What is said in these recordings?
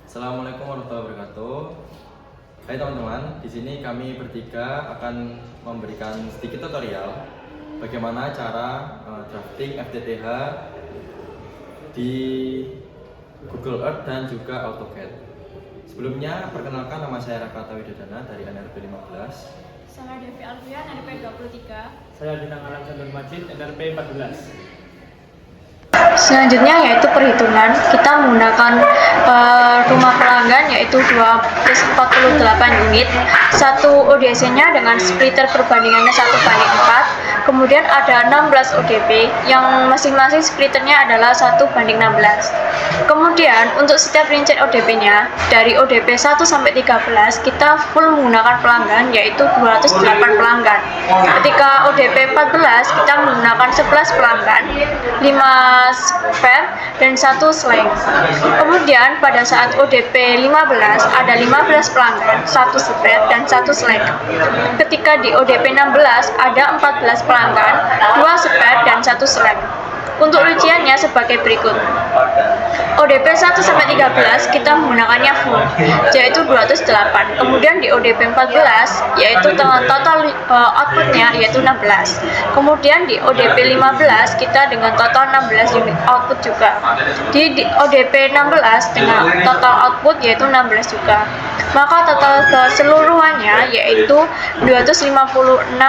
Assalamualaikum warahmatullahi wabarakatuh. Hai teman-teman, di sini kami bertiga akan memberikan sedikit tutorial bagaimana cara drafting FTTH di Google Earth dan juga AutoCAD. Sebelumnya, perkenalkan, nama saya Raka Tawidadana dari NRP 15. Saya Devi Alfian, NRP 23. Saya Dinang Alam Sandul Majid, NRP 14. Selanjutnya yaitu perhitungan. Kita menggunakan rumah pelanggan yaitu 248 unit. Satu ODC-nya dengan splitter perbandingannya 1:4. Kemudian ada 16 ODP yang masing-masing splitternya adalah 1:16. Kemudian untuk setiap rincian ODP-nya dari ODP 1 sampai 13 kita full menggunakan pelanggan yaitu 208 pelanggan. Ketika ODP 14 kita menggunakan 11 pelanggan, 5 spare dan 1 slang. Kemudian pada saat ODP 15 ada 15 pelanggan, 1 spare dan 1 slang. Ketika di ODP 16 ada 14 pelanggan, 2 spare dan 1 slang. Untuk rinciannya sebagai berikut. ODP 1 sampai 13 kita menggunakannya full yaitu 208. Kemudian di ODP 14 yaitu total outputnya yaitu 16. Kemudian di ODP 15 kita dengan total 16 unit output juga. Di ODP 16 dengan total output yaitu 16 juga. Maka total keseluruhannya yaitu 256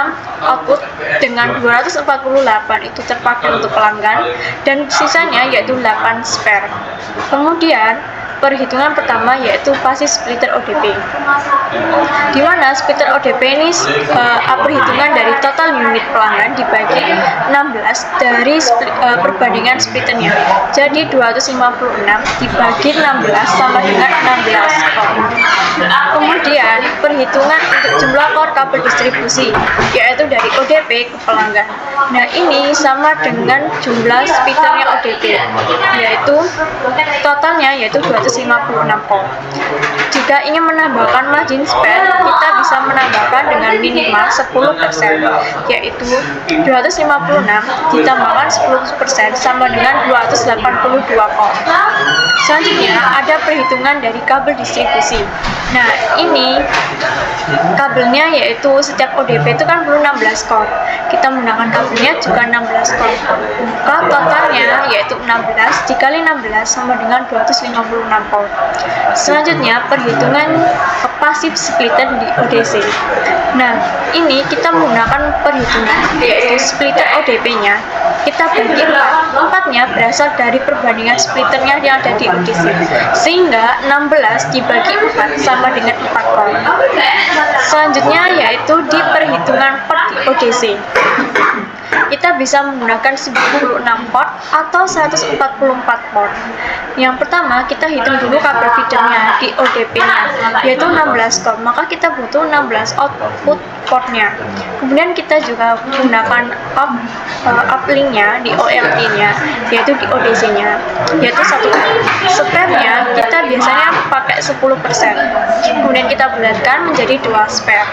output dengan 248 itu terpakai untuk pelanggan dan sisanya yaitu 8 spare. Kemudian perhitungan pertama yaitu pasti splitter ODP, di mana splitter ODP ini perhitungan dari total unit pelanggan dibagi 16 dari perbandingan splitternya. Jadi 256 dibagi 16 sama dengan 16 core. Kemudian perhitungan untuk jumlah core kabel distribusi yaitu dari ODP ke pelanggan. Nah ini sama dengan jumlah splitternya ODP yaitu totalnya yaitu 256 core. Jika ingin menambahkan margin spare, kita bisa menambahkan dengan minimal 10%, yaitu 256 ditambahkan 10% sama dengan 282 core. Selanjutnya ada perhitungan dari kabel distribusi. Nah ini kabelnya yaitu setiap ODP itu kan perlu 16 core. Kita menggunakan kabelnya juga 16 core. Maka totalnya yaitu 16 dikali 16 sama dengan 256 core. Selanjutnya perhitungan pasif splitter di ODC. Nah ini kita menggunakan perhitungan yaitu splitter ODP-nya kita bagi 4-nya berasal dari perbandingan splitternya yang ada di ODC, sehingga 16 dibagi 4 sama dengan 4 core. Selanjutnya yaitu di perhitungan port di ODC. Kita bisa menggunakan 96 port atau 144 port. Yang pertama kita hitung dulu kabel feedernya di ODP-nya yaitu 16 core, maka kita butuh 16 output portnya. Kemudian kita juga menggunakan uplink-nya di OLT-nya yaitu di ODC-nya yaitu 1 core. Spare-nya kita biasanya pakai 10%. Kemudian kita bulatkan menjadi 2 spare.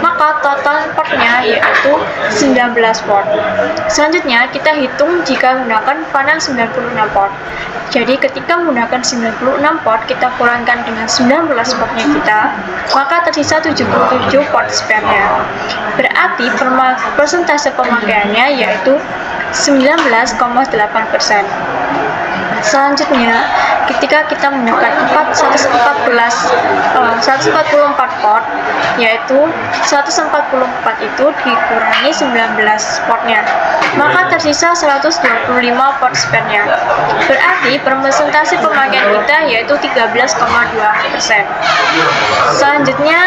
Maka total portnya yaitu 19 port. Selanjutnya kita hitung jika menggunakan panel 96 port. Jadi ketika menggunakan 96 port kita kurangkan dengan 19 portnya kita, maka tersisa 77 port spare-nya. Berarti persentase pemakaiannya yaitu 19,8%. Selanjutnya, ketika kita menggunakan 144 port, yaitu 144 itu dikurangi 19 portnya, maka tersisa 125 port spare-nya. Berarti persentase pemakaian kita yaitu 13,2%. Selanjutnya,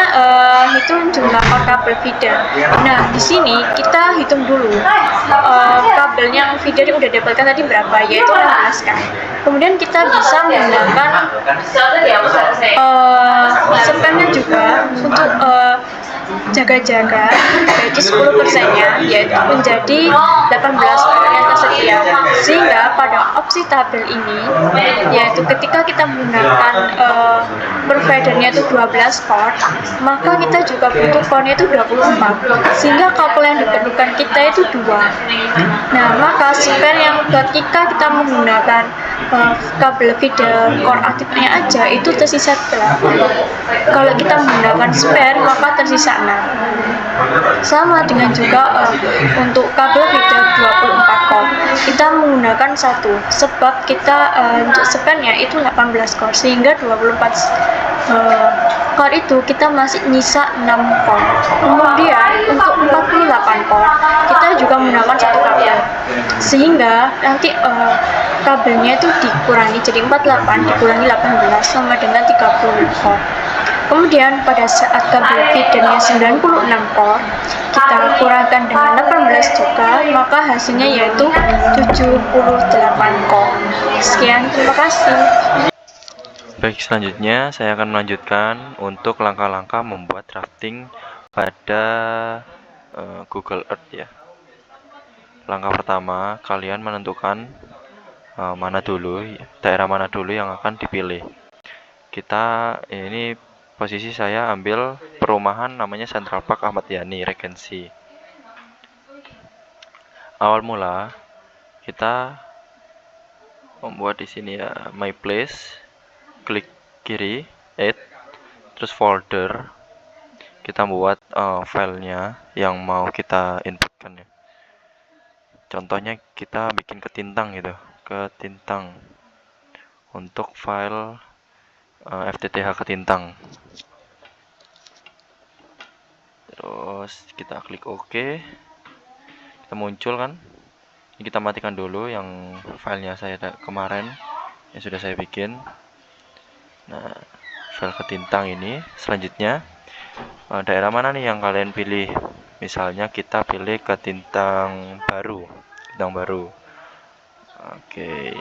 hitung jumlah kabel feeder. Nah, di sini kita hitung dulu kabel yang feeder yang udah didapatkan tadi berapa, yaitu 16 kan. Kemudian kita bisa menggunakan spare-nya juga untuk jaga-jaga yaitu 10%-nya yaitu menjadi 18 spare yang tersedia, sehingga pada opsi tabel ini yaitu ketika kita menggunakan providernya itu 12 port, maka kita juga butuh core-nya itu 24, sehingga kabel yang diperlukan kita itu 2. Nah maka spare yang ketika kita menggunakan kabel feeder core aktifnya aja itu tersisa 8. Kalau kita menggunakan spare maka tersisa 6. Sama dengan juga untuk kabel feeder 24 core kita menggunakan satu, sebab kita untuk spare-nya itu 18 core, sehingga 24 core itu kita masih nyisa 6 core. Kemudian untuk 48 core kita juga menggunakan satu kabel, sehingga nanti kabelnya itu dikurangi jadi 48 dikurangi 18 sama dengan 30 core. Kemudian pada saat kabel feedernya 96 core kita kurangkan dengan 18 juga, maka hasilnya yaitu 78 core. Sekian, terima kasih. Baik, selanjutnya saya akan melanjutkan untuk langkah-langkah membuat drafting pada Google Earth ya. Langkah pertama, kalian menentukan daerah mana dulu yang akan dipilih. Ini posisi saya ambil perumahan namanya Central Park Ahmad Yani Regency. Awal mula kita membuat di sini ya, My Place, klik kiri, add, terus folder. Kita buat filenya yang mau kita inputkan ya. Contohnya kita bikin ketintang gitu, ketintang untuk file FTTH ketintang. Terus kita klik OK, kita muncul kan. Ini kita matikan dulu yang filenya saya kemarin yang sudah saya bikin. Nah, file ketintang ini selanjutnya daerah mana nih yang kalian pilih? Misalnya kita pilih ketintang baru. Oke.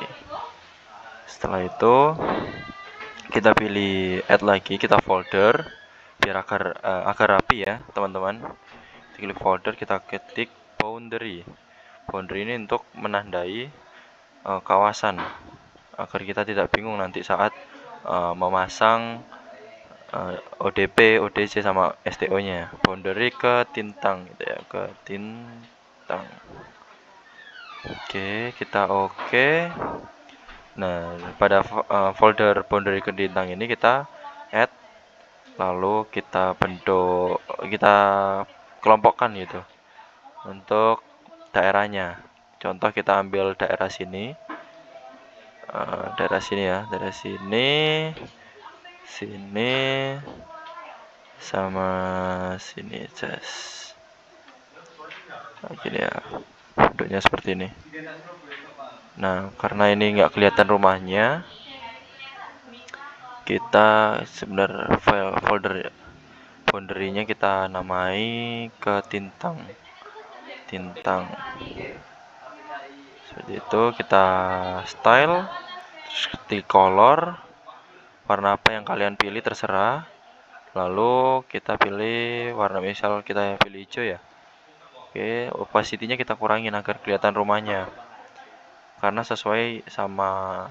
Setelah itu kita pilih add lagi, kita folder biar agar rapi ya teman-teman. Kita klik folder, kita ketik boundary. Boundary ini untuk menandai kawasan agar kita tidak bingung nanti saat memasang ODP, ODC sama STO-nya. Boundary ketintang gitu ya, ketintang. Oke, kita oke. Nah, pada folder boundary ketintang ini kita add, lalu kita bentuk, kita kelompokkan gitu untuk daerahnya. Contoh kita ambil daerah sini, daerah sini, sama sini, gini ya, bentuknya seperti ini. Nah, karena ini nggak kelihatan rumahnya, kita sebenarnya folder boundary-nya kita namai ketintang. Seperti itu, kita style, ketik color, warna apa yang kalian pilih terserah. Lalu kita pilih warna, misal kita pilih hijau ya. Oke, opacity-nya kita kurangin agar kelihatan rumahnya. Karena sesuai sama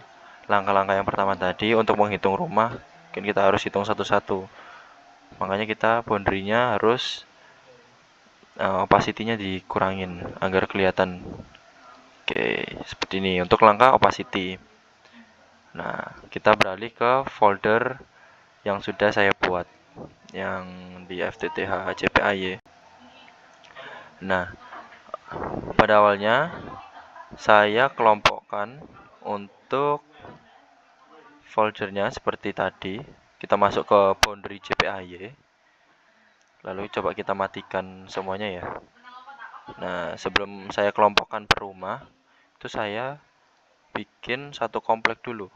langkah-langkah yang pertama tadi, untuk menghitung rumah mungkin kita harus hitung satu-satu. Makanya kita boundary-nya harus opacity-nya dikurangin agar kelihatan. Oke, seperti ini untuk langkah opacity. Nah, kita beralih ke folder yang sudah saya buat, yang di FTTH CPAY. Nah, pada awalnya saya kelompokkan untuk foldernya seperti tadi. Kita masuk ke boundary CPAY, lalu coba kita matikan semuanya ya. Nah, sebelum saya kelompokkan per rumah, itu saya bikin satu komplek dulu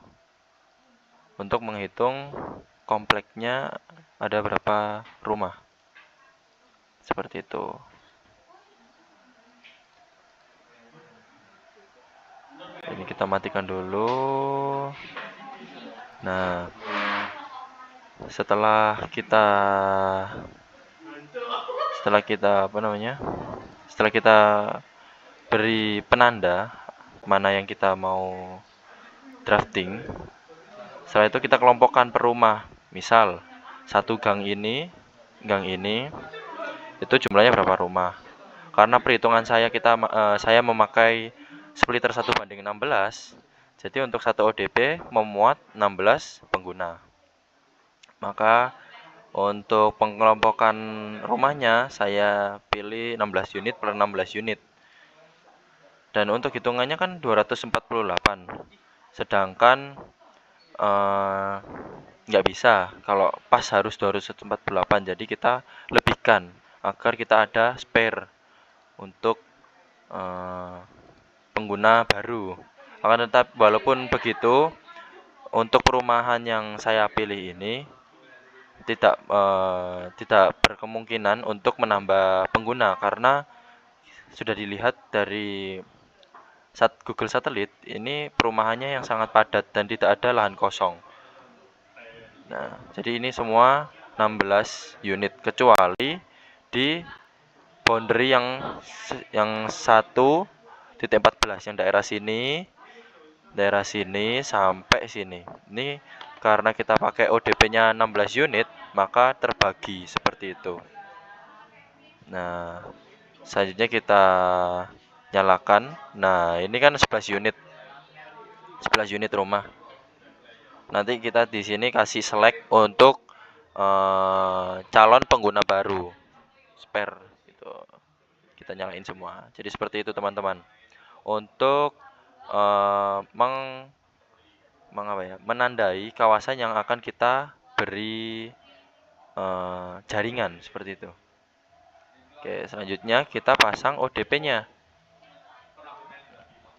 untuk menghitung kompleknya ada berapa rumah. Seperti itu. Ini kita matikan dulu. Nah, setelah kita beri penanda mana yang kita mau drafting, setelah itu kita kelompokkan per rumah. Misal satu gang ini itu jumlahnya berapa rumah. Karena perhitungan saya memakai splitter 1:16, Jadi untuk satu ODP memuat 16 pengguna. Maka untuk pengelompokan rumahnya saya pilih 16 unit per 16 unit. Dan untuk hitungannya kan 248. Sedangkan nggak bisa kalau pas harus 248. Jadi kita lebihkan agar kita ada spare untuk pengguna baru. Akan tetap walaupun begitu, untuk perumahan yang saya pilih ini tidak berkemungkinan untuk menambah pengguna karena sudah dilihat dari Google Satelit, ini perumahannya yang sangat padat dan tidak ada lahan kosong. Nah, jadi ini semua 16 unit kecuali di boundary yang 1.14 yang daerah sini sampai sini. Ini karena kita pakai ODP-nya 16 unit, maka terbagi seperti itu. Nah, selanjutnya kita nyalakan. Nah, ini kan 11 unit. 11 unit rumah. Nanti kita di sini kasih select untuk calon pengguna baru. Spare gitu. Kita nyalain semua. Jadi seperti itu teman-teman. Untuk menandai kawasan yang akan kita beri jaringan seperti itu. Oke, selanjutnya kita pasang ODP-nya.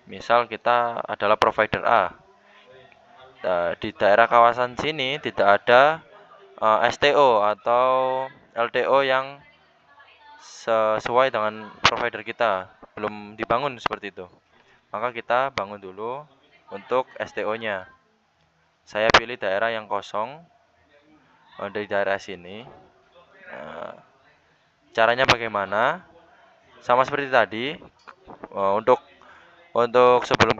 Misal kita adalah provider A. Nah, di daerah kawasan sini tidak ada STO atau LTO yang sesuai dengan provider kita, belum dibangun seperti itu. Maka kita bangun dulu untuk STO-nya. Saya pilih daerah yang kosong dari daerah sini. Caranya bagaimana? Sama seperti tadi. Untuk sebelum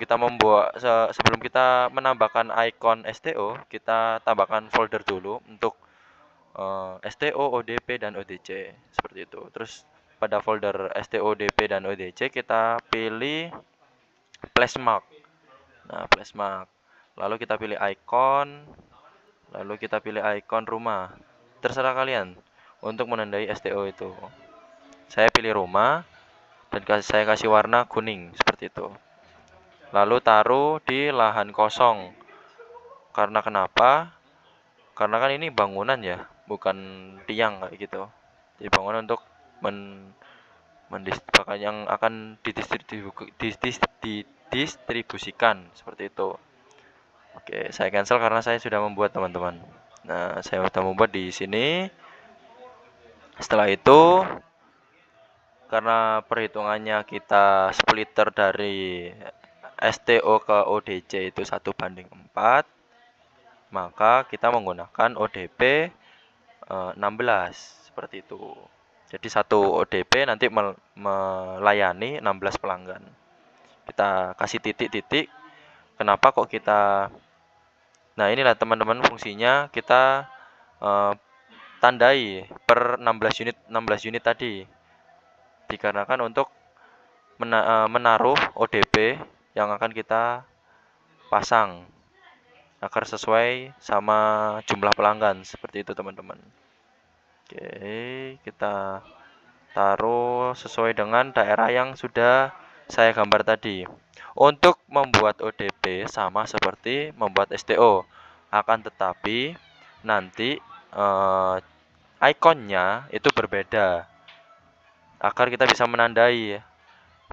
kita menambahkan icon STO, kita tambahkan folder dulu untuk STO, ODP dan ODC seperti itu. Terus pada folder STO, ODP dan ODC kita pilih flashmark. Nah, flashmark. Lalu kita pilih icon rumah. Terserah kalian untuk menandai STO itu. Saya pilih rumah dan saya kasih warna kuning seperti itu. Lalu taruh di lahan kosong. Karena kenapa? Karena kan ini bangunan ya, bukan tiang kayak gitu. Jadi bangunan untuk yang akan didistribusikan seperti itu. Oke, saya cancel karena saya sudah membuat teman-teman. Nah, saya sudah membuat di sini. Setelah itu, karena perhitungannya kita splitter dari STO ke ODC itu 1:4, maka kita menggunakan ODP 16 seperti itu. Jadi satu ODP nanti melayani 16 pelanggan. Kita kasih titik-titik. Kenapa kok kita? Nah, inilah teman-teman fungsinya kita tandai per 16 unit tadi. Dikarenakan untuk menaruh ODP yang akan kita pasang agar sesuai sama jumlah pelanggan seperti itu teman-teman. Oke, kita taruh sesuai dengan daerah yang sudah saya gambar tadi. Untuk membuat ODP sama seperti membuat STO, akan tetapi nanti ikonnya itu berbeda agar kita bisa menandai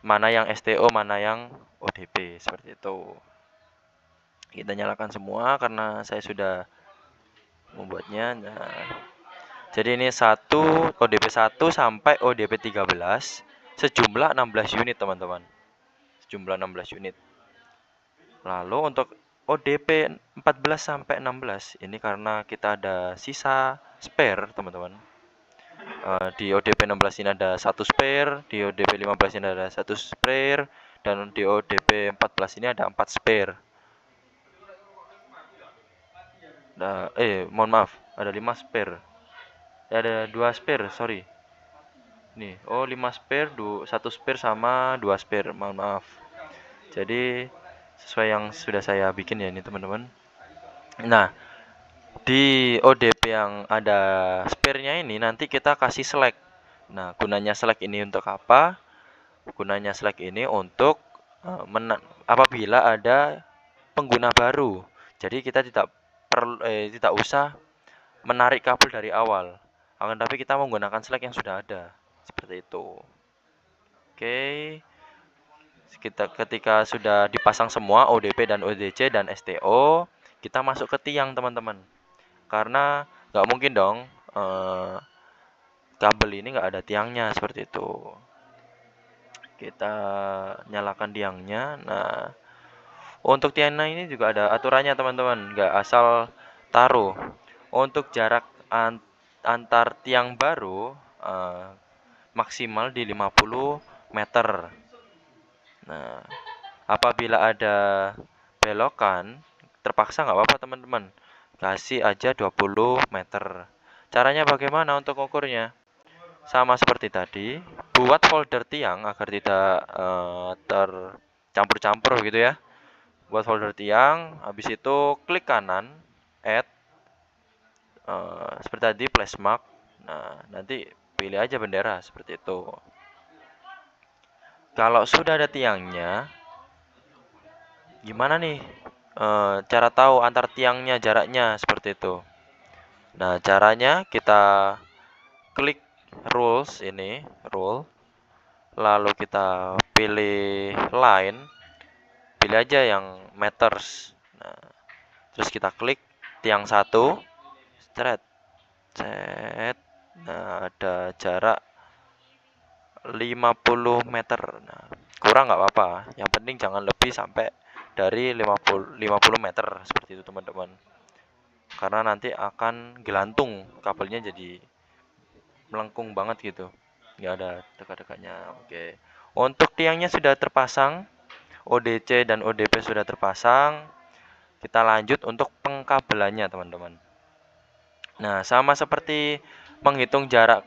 mana yang STO, mana yang ODP seperti itu. Kita nyalakan semua karena saya sudah membuatnya. Nah, jadi ini ODP 1 sampai ODP 13 sejumlah 16 unit teman-teman. Sejumlah 16 unit. Lalu untuk ODP 14 sampai 16 ini karena kita ada sisa spare teman-teman. Di ODP 16 ini ada 1 spare, di ODP 15 ini ada 1 spare, dan di ODP 14 ini ada 4 spare. Nah, mohon maaf, ada 5 spare. Ada 2 spare, sorry. Nih, 5 spare, 1 spare sama 2 spare, mohon maaf. Jadi sesuai yang sudah saya bikin ya ini teman-teman. Nah, di ODP yang ada spare-nya ini nanti kita kasih select. Nah, gunanya select ini untuk apa? Gunanya select ini untuk apabila ada pengguna baru. Jadi kita tidak usah menarik kabel dari awal. Akan tapi kita menggunakan select yang sudah ada. Seperti itu. Oke. Ketika sudah dipasang semua ODP dan ODC dan STO, kita masuk ke tiang teman-teman. Karena nggak mungkin dong kabel ini nggak ada tiangnya seperti itu. Kita nyalakan tiangnya. Nah, untuk tiangnya ini juga ada aturannya teman-teman, nggak asal taruh. Untuk jarak antar tiang baru maksimal di 50 meter. Nah, apabila ada belokan, terpaksa nggak apa-apa teman-teman. Kasih aja 20 meter. Caranya bagaimana untuk ukurnya? Sama seperti tadi, buat folder tiang agar tidak tercampur-campur gitu ya. Buat folder tiang, habis itu klik kanan, add, seperti tadi flashmark. Nah, nanti pilih aja bendera seperti itu. Kalau sudah ada tiangnya, gimana nih cara tahu antar tiangnya jaraknya seperti itu? Nah, caranya kita klik rules ini, rule, lalu kita pilih line, pilih aja yang meters. Nah, terus kita klik tiang satu, set, set. Nah, ada jarak 50 meter. Nah, kurang nggak apa-apa. Yang penting jangan lebih sampai dari 50 meter seperti itu teman-teman. Karena nanti akan gelantung kabelnya jadi melengkung banget gitu. Nggak ada dekat-dekatnya. Oke. Untuk tiangnya sudah terpasang, ODC dan ODP sudah terpasang. Kita lanjut untuk pengkabelannya teman-teman. Nah, sama seperti menghitung jarak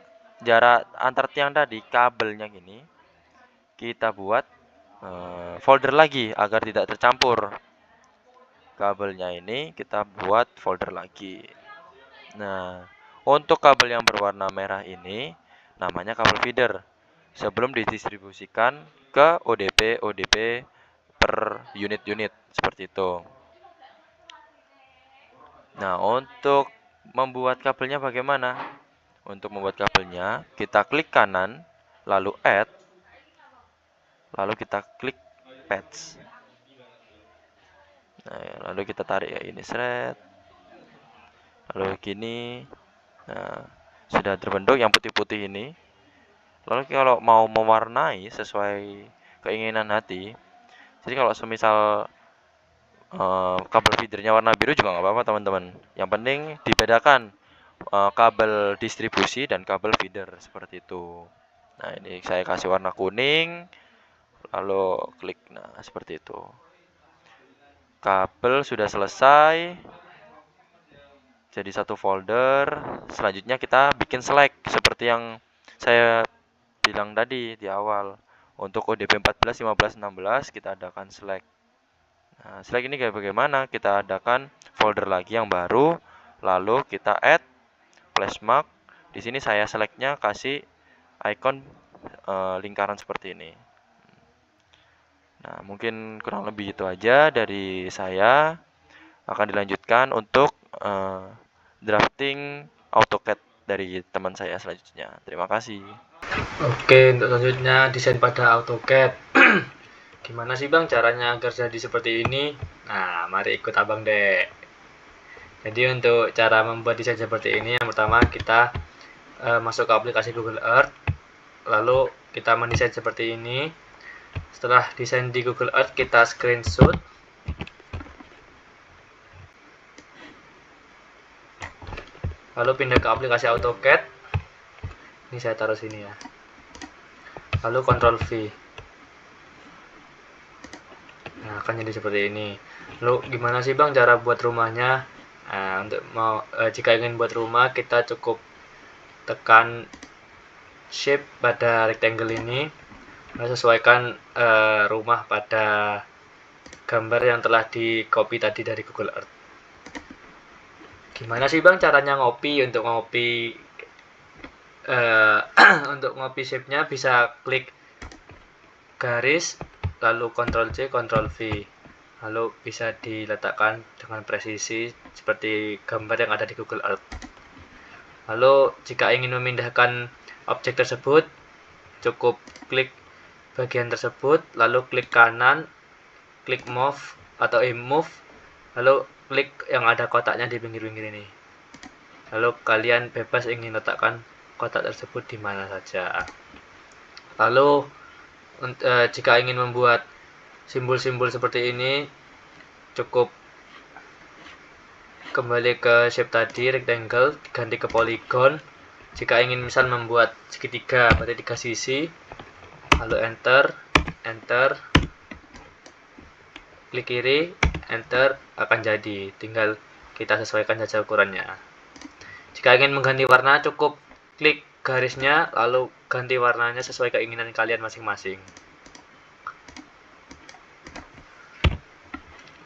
antar tiang tadi, kabelnya gini, kita buat folder lagi agar tidak tercampur. Kabelnya ini kita buat folder lagi. Nah, untuk kabel yang berwarna merah ini namanya kabel feeder. Sebelum didistribusikan ke ODP per unit-unit seperti itu. Nah, untuk membuat kabelnya bagaimana? Untuk membuat kabelnya, kita klik kanan, lalu add, lalu kita klik patch. Nah, lalu kita tarik ya ini thread. Lalu gini. Nah, sudah terbentuk yang putih-putih ini. Lalu kalau mau mewarnai sesuai keinginan hati. Jadi kalau semisal kabel feedernya warna biru juga nggak apa-apa teman-teman. Yang penting dibedakan kabel distribusi dan kabel feeder seperti itu. Nah, ini saya kasih warna kuning. Lalu klik. Nah, seperti itu. Kabel sudah selesai. Jadi satu folder. Selanjutnya kita bikin select seperti yang saya bilang tadi di awal. Untuk ODP 14, 15, 16 kita adakan select. Nah, select ini kayak bagaimana? Kita adakan folder lagi yang baru, lalu kita add flashmark. Di sini saya selectnya kasih icon lingkaran seperti ini. Nah, mungkin kurang lebih itu aja dari saya. Akan dilanjutkan untuk drafting AutoCAD dari teman saya selanjutnya. Terima kasih. Oke, untuk selanjutnya desain pada AutoCAD. Gimana sih Bang caranya agar jadi seperti ini? Nah, mari ikut Abang deh. Jadi untuk cara membuat desain seperti ini, yang pertama kita masuk ke aplikasi Google Earth, lalu kita mendesain seperti ini. Setelah desain di Google Earth, kita screenshot. Lalu pindah ke aplikasi AutoCAD. Ini saya taruh sini ya. Lalu Ctrl V. Nah, akan jadi seperti ini. Lalu gimana sih Bang cara buat rumahnya? Nah, untuk jika ingin buat rumah, kita cukup tekan shape pada rectangle ini. Lalu sesuaikan rumah pada gambar yang telah di copy tadi dari Google Earth. Gimana sih Bang caranya ngopi? Untuk ngopi untuk ngopi shape-nya bisa klik garis, lalu Ctrl C, Ctrl V, lalu bisa diletakkan dengan presisi seperti gambar yang ada di Google Earth. Lalu jika ingin memindahkan objek tersebut, cukup klik bagian tersebut, lalu klik kanan, klik move atau move, lalu klik yang ada kotaknya di pinggir-pinggir ini. Lalu kalian bebas ingin letakkan kotak tersebut di mana saja. Lalu jika ingin membuat simbol-simbol seperti ini, cukup kembali ke shape tadi, rectangle, ganti ke polygon. Jika ingin misal membuat segitiga, berarti 3 sisi, lalu enter, klik kiri, enter, akan jadi. Tinggal kita sesuaikan saja ukurannya. Jika ingin mengganti warna, cukup klik garisnya, lalu ganti warnanya sesuai keinginan kalian masing-masing.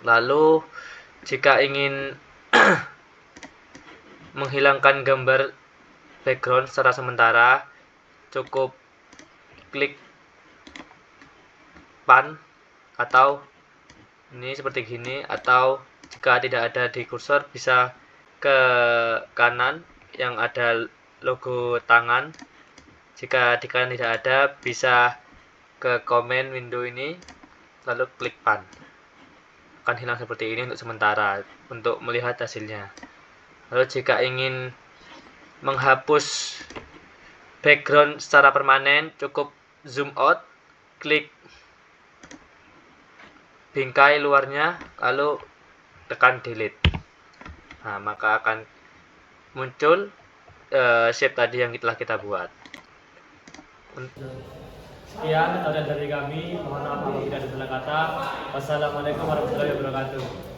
Lalu jika ingin menghilangkan gambar background secara sementara, cukup klik pan atau ini seperti gini, atau jika tidak ada di kursor bisa ke kanan yang ada logo tangan. Jika di kanan tidak ada, bisa ke comment window ini, lalu klik pan. Akan hilang seperti ini untuk sementara, untuk melihat hasilnya. Lalu jika ingin menghapus background secara permanen, cukup zoom out, klik bingkai luarnya, lalu tekan delete. Nah, maka akan muncul shape tadi yang telah kita buat. Sekian tutorial dari kami. Mohon maaf apabila ada salah kata. Wassalamualaikum warahmatullahi wabarakatuh.